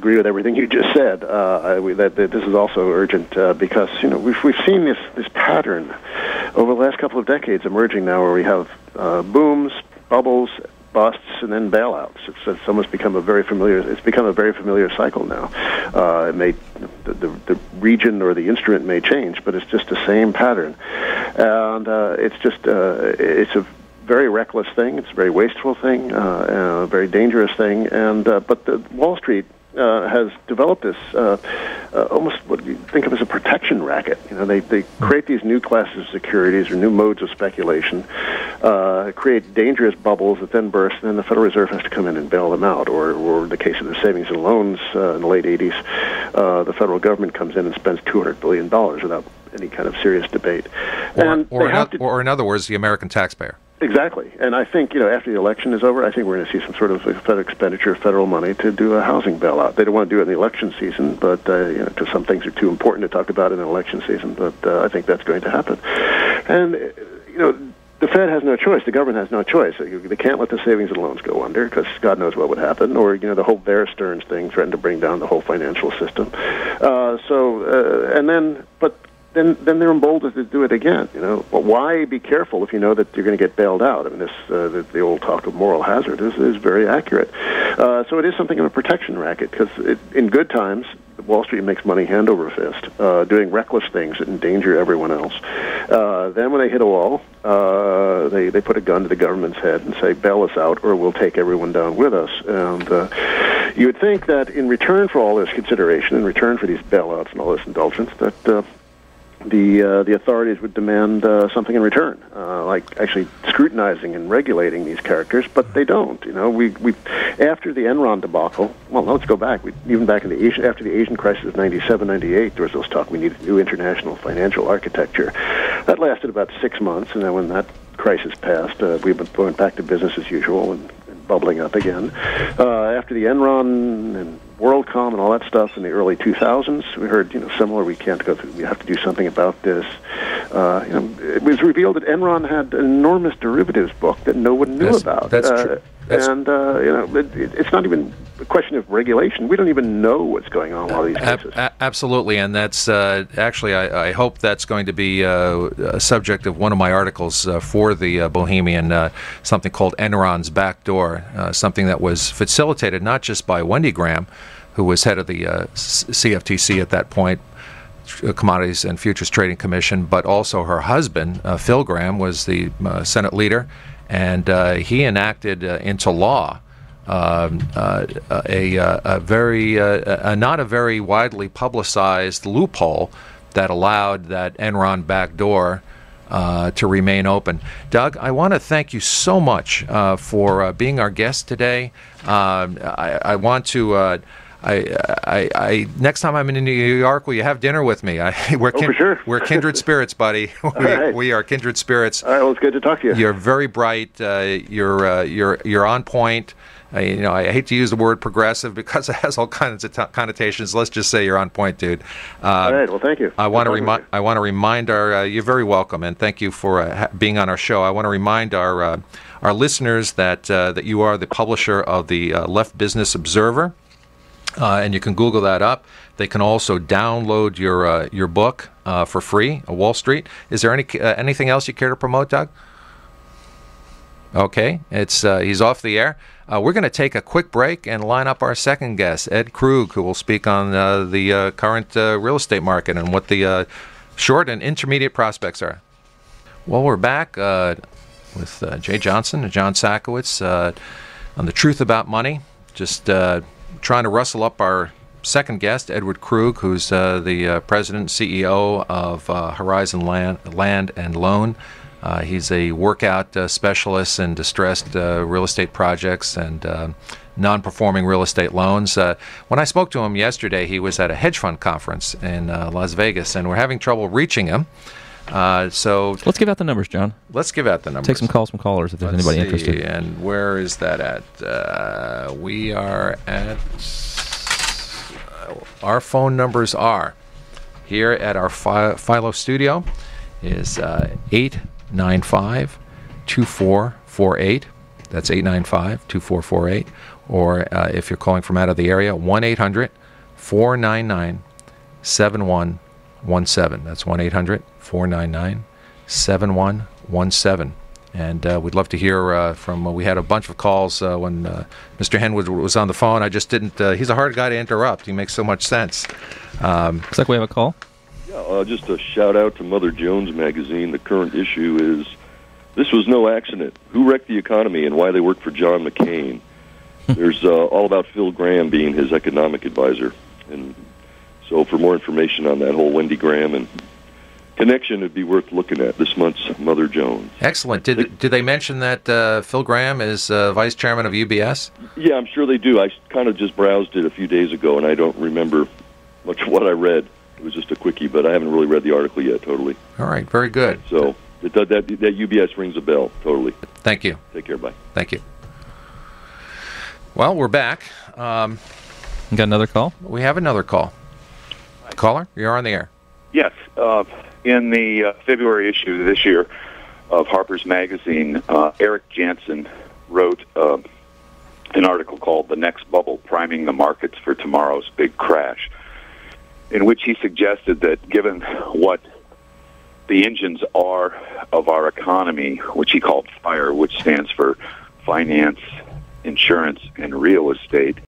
agree with everything you just said. That this is also urgent because we've seen this pattern over the last couple of decades emerging now, where we have booms, bubbles, busts, and then bailouts. It's almost become a very familiar. It's become a very familiar cycle now. It may the region or the instrument may change, but it's just the same pattern, and it's a very reckless thing. It's a very wasteful thing, a very dangerous thing, and but the Wall Street has developed this almost what you think of as a protection racket. They create these new classes of securities or new modes of speculation, create dangerous bubbles that then burst, and then the Federal Reserve has to come in and bail them out. Or in the case of the savings and loans in the late 80s, the federal government comes in and spends $200 billion without any kind of serious debate. Or in other words, the American taxpayer. Exactly. And I think, after the election is over, I think we're going to see some sort of federal expenditure of federal money to do a housing bailout. They don't want to do it in the election season, but, because some things are too important to talk about in an election season, but I think that's going to happen. And, the Fed has no choice. The government has no choice. They can't let the savings and loans go under because God knows what would happen. Or, the whole Bear Stearns thing threatened to bring down the whole financial system. Then they're emboldened to do it again. But why be careful if you know that you're going to get bailed out? I mean, the old talk of moral hazard is very accurate. So it is something of a protection racket because in good times, Wall Street makes money hand over fist, doing reckless things that endanger everyone else. Then when they hit a wall, they put a gun to the government's head and say, bail us out or we'll take everyone down with us. And you would think that in return for all this consideration, in return for these bailouts and all this indulgence, that the authorities would demand something in return, like actually scrutinizing and regulating these characters, but they don't. We after the Enron debacle, well, let's go back. Even back in after the Asian crisis of '97, '98, there was this talk we needed new international financial architecture. That lasted about 6 months, and then when that crisis passed, we went back to business as usual and bubbling up again. After the Enron and WorldCom and all that stuff in the early 2000s, we heard, similar. We can't go through. We have to do something about this. It was revealed that Enron had an enormous derivatives book that no one knew about. That's true. It's not even a question of regulation. We don't even know what's going on with all these cases. Absolutely, and that's actually, I hope that's going to be a subject of one of my articles for the Bohemian, something called Enron's Backdoor, something that was facilitated not just by Wendy Graham, who was head of the CFTC at that point, Commodities and Futures Trading Commission, but also her husband, Phil Graham, was the Senate leader, and he enacted into law a very not a very widely publicized loophole that allowed that Enron backdoor to remain open. Doug, I want to thank you so much for being our guest today. I want to. Next time I'm in New York, will you have dinner with me? For sure. We're kindred spirits, buddy. We are kindred spirits. All right, well, it's good to talk to you. You're very bright. You're on point. I hate to use the word progressive because it has all kinds of connotations. Let's just say you're on point, dude. All right. Well, thank you. I want to remind our. You're very welcome, and thank you for being on our show. I want to remind our listeners that you are the publisher of the Left Business Observer. And you can Google that up. They can also download your book for free, Wall Street. Is there anything else you care to promote, Doug? Okay, he's off the air. We're going to take a quick break and line up our second guest, Ed Krug, who will speak on the current real estate market and what the short and intermediate prospects are. Well, we're back with Jay Johnson and John Sakowitz on The Truth About Money. Just trying to rustle up our second guest, Edward Krug, who's the president and CEO of Horizon Land and Loan. He's a workout specialist in distressed real estate projects and non-performing real estate loans. When I spoke to him yesterday, he was at a hedge fund conference in Las Vegas, and we're having trouble reaching him. So let's give out the numbers, John. Let's give out the numbers. Take some calls from callers if there's anybody interested. And where is that at? We are at... our phone numbers are here at our Philo studio is 895-2448. That's 895-2448. or if you're calling from out of the area, 1-800-499-7117. That's 1-800-499-7117. And we'd love to hear from. We had a bunch of calls when Mr. Henwood was on the phone. I just didn't. He's a hard guy to interrupt. He makes so much sense. Looks like we have a call. Yeah, just a shout out to Mother Jones magazine. The current issue is "This Was No Accident: Who Wrecked the Economy and Why They Worked for John McCain." There's all about Phil Graham being his economic advisor, and so for more information on that whole Wendy Graham and connection, it'd be worth looking at this month's Mother Jones. Excellent. Did they mention that Phil Graham is vice chairman of UBS? Yeah, I'm sure they do. I kind of just browsed it a few days ago, and I don't remember much of what I read. It was just a quickie, but I haven't really read the article yet, totally. All right, very good. So that UBS rings a bell, totally. Thank you. Take care, bye. Thank you. Well, we're back. You got another call? We have another call. Caller, you're on the air. Yes. In the February issue this year of Harper's Magazine, Eric Jansen wrote an article called "The Next Bubble, Priming the Markets for Tomorrow's Big Crash," in which he suggested that given what the engines are of our economy, which he called FIRE, which stands for finance, insurance, and real estate,